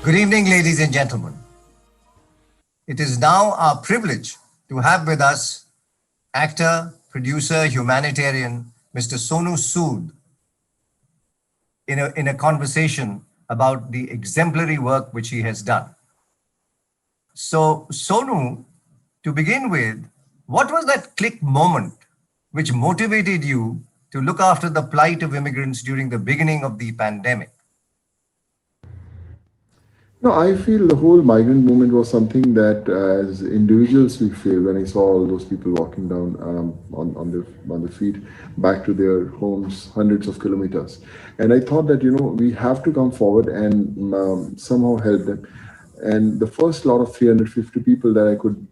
Good evening, ladies and gentlemen. It is now our privilege to have with us actor, producer, humanitarian, Mr. Sonu Sood, in a conversation about the exemplary work which he has done. So, Sonu, to begin with, what was that click moment which motivated you to look after the plight of immigrants during the beginning of the pandemic? No, I feel the whole migrant movement was something that, as individuals, we feel when I saw all those people walking down on the feet back to their homes, hundreds of kilometers, and I thought that we have to come forward and somehow help them. And the first lot of 350 people that I could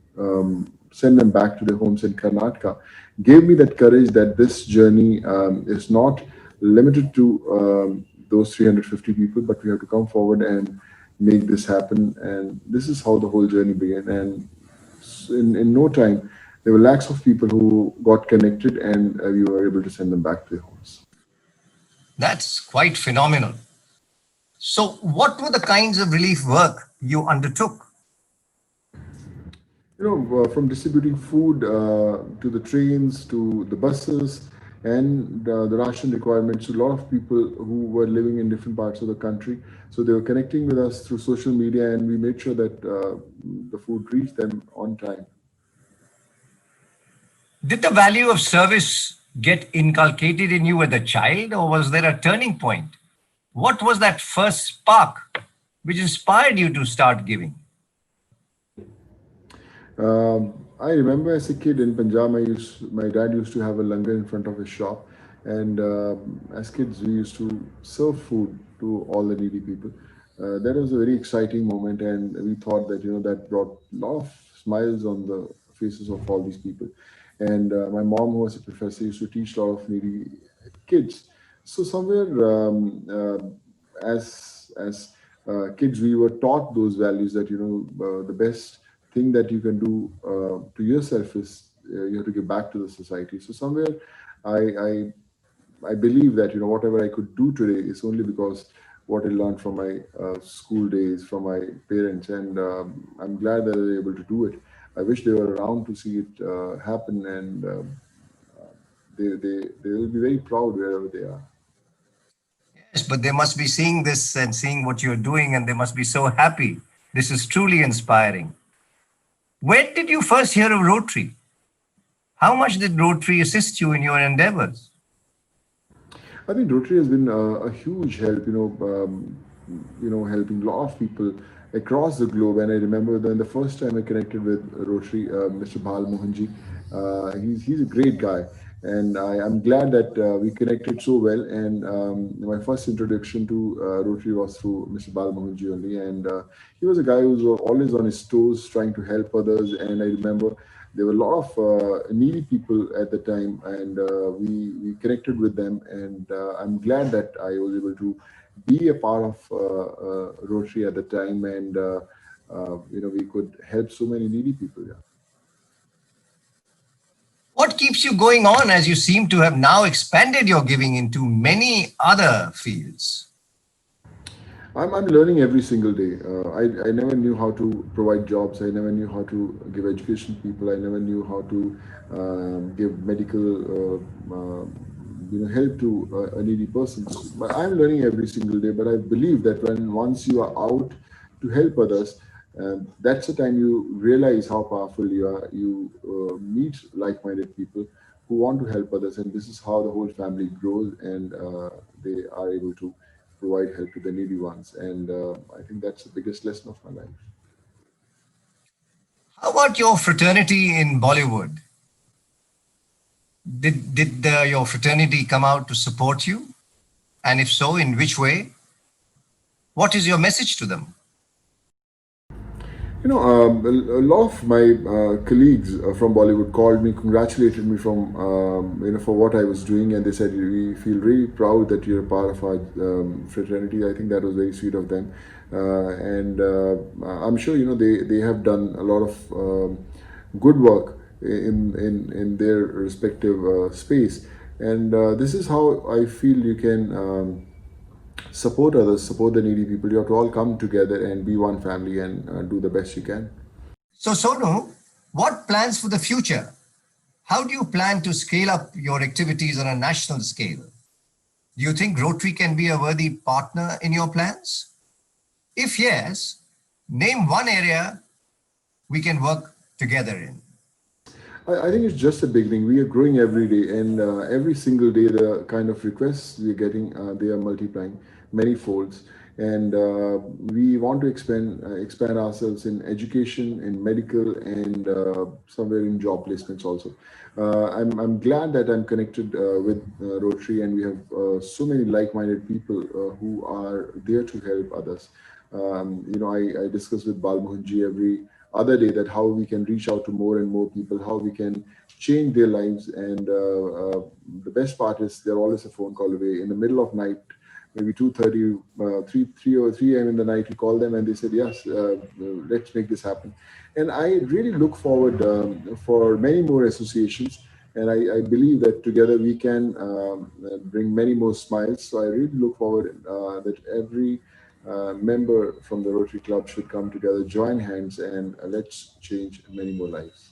send them back to their homes in Karnataka gave me that courage that this journey is not limited to those 350 people, but we have to come forward and make this happen. And this is how the whole journey began. And in no time, there were lakhs of people who got connected, and we were able to send them back to their homes. That's quite phenomenal. So, what were the kinds of relief work you undertook? From distributing food to the trains to the buses and the ration requirements to a lot of people who were living in different parts of the country. So they were connecting with us through social media, and we made sure that the food reached them on time. Did the value of service get inculcated in you as a child, or was there a turning point? What was that first spark which inspired you to start giving? I remember as a kid in Punjab, my dad used to have a langar in front of his shop, and as kids we used to serve food to all the needy people. That was a very exciting moment, and we thought that that brought a lot of smiles on the faces of all these people. And my mom, who was a professor, used to teach a lot of needy kids. So somewhere, as kids, we were taught those values that the best thing that you can do to yourself is you have to give back to the society. So somewhere, I I, I believe that whatever I could do today is only because what I learned from my school days, from my parents, and I'm glad that I was able to do it. I wish they were around to see it happen, and they will be very proud wherever they are. Yes, but they must be seeing this and seeing what you're doing, and they must be so happy. This is truly inspiring. When did you first hear of Rotary? How much did Rotary assist you in your endeavors? I think Rotary has been a huge help, helping a lot of people across the globe. And I remember then the first time I connected with Rotary, Mr. Bhal Mohanji. He's a great guy, and I'm glad that we connected so well. And my first introduction to Rotary was through Mr. Bal Mohanji only, and he was a guy who was always on his toes, trying to help others. And I remember there were a lot of needy people at the time, and we connected with them. And I'm glad that I was able to be a part of Rotary at the time, and we could help so many needy people. Yeah. What keeps you going on as you seem to have now expanded your giving into many other fields? I'm learning every single day. I never knew how to provide jobs. I never knew how to give education to people. I never knew how to give medical help to a needy person. But I'm learning every single day. But I believe that once you are out to help others, that's the time you realize how powerful you are. You meet like-minded people who want to help others, and this is how the whole family grows, and they are able to provide help to the needy ones. And I think that's the biggest lesson of my life. How about your fraternity in Bollywood? Did your fraternity come out to support you? And if so, in which way? What is your message to them? A lot of my colleagues from Bollywood called me, congratulated me from for what I was doing, and they said we feel really proud that you're a part of our fraternity. I think that was very sweet of them, and I'm sure they have done a lot of good work in their respective space, and this is how I feel you can support others, support the needy people. You have to all come together and be one family and do the best you can. So, Sonu, what plans for the future? How do you plan to scale up your activities on a national scale? Do you think Rotary can be a worthy partner in your plans? If yes, name one area we can work together in. I think it's just a beginning. We are growing every day, and every single day, the kind of requests we are getting, they are multiplying many folds. And we want to expand ourselves in education, in medical, and somewhere in job placements also. I'm glad that I'm connected with Rotary, and we have so many like-minded people who are there to help others. I discuss with Balmohanji every other day that how we can reach out to more and more people, how we can change their lives. And the best part is they're always a phone call away. In the middle of night, maybe 2:30, 3 or 3 a.m. in the night, we call them and they said, yes, let's make this happen. And I really look forward for many more associations. And I believe that together we can bring many more smiles. So I really look forward that every member from the Rotary Club should come together, join hands, and let's change many more lives.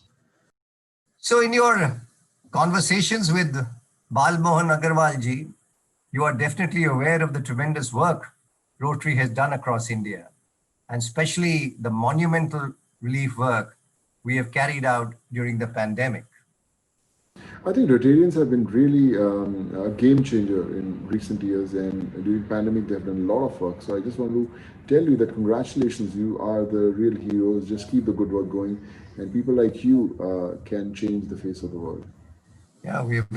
So, in your conversations with Bal Mohan Agarwal ji, you are definitely aware of the tremendous work Rotary has done across India, and especially the monumental relief work we have carried out during the pandemic. I think Rotarians have been really a game changer in recent years, and during pandemic they have done a lot of work. So I just want to tell you that congratulations, you are the real heroes. Just keep the good work going, and people like you can change the face of the world. Yeah, we are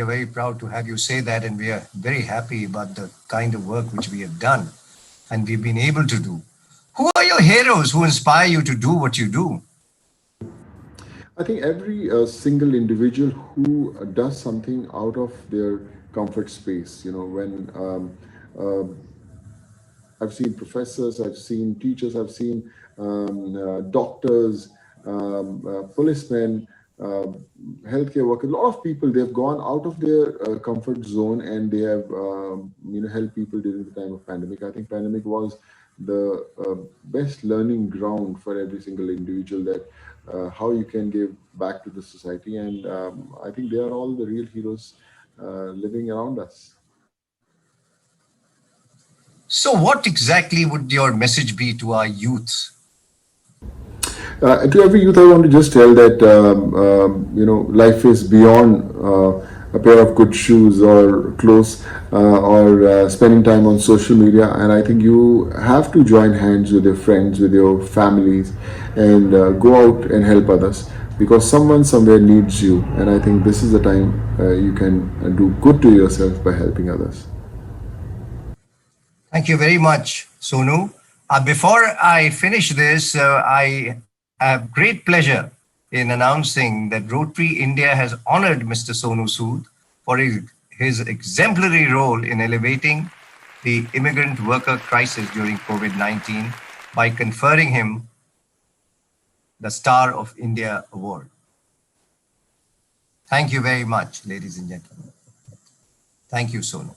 very proud to have you say that, and we are very happy about the kind of work which we have done and we've been able to do. Who are your heroes who inspire you to do what you do? I think every single individual who does something out of their comfort space, when I've seen professors, I've seen teachers, I've seen doctors, policemen, uh, healthcare workers. A lot of people, they've gone out of their comfort zone and they have helped people during the time of pandemic. I think pandemic was the best learning ground for every single individual, that how you can give back to the society. And I think they are all the real heroes living around us. So, what exactly would your message be to our youth? To every youth, I want to just tell that life is beyond a pair of good shoes or clothes or spending time on social media. And I think you have to join hands with your friends, with your families, and go out and help others, because someone somewhere needs you. And I think this is the time you can do good to yourself by helping others. Thank you very much, Sonu. Before I finish this, I have great pleasure in announcing that Rotary India has honored Mr. Sonu Sood for his exemplary role in elevating the immigrant worker crisis during COVID-19 by conferring him the Star of India Award. Thank you very much, ladies and gentlemen. Thank you, Sonu.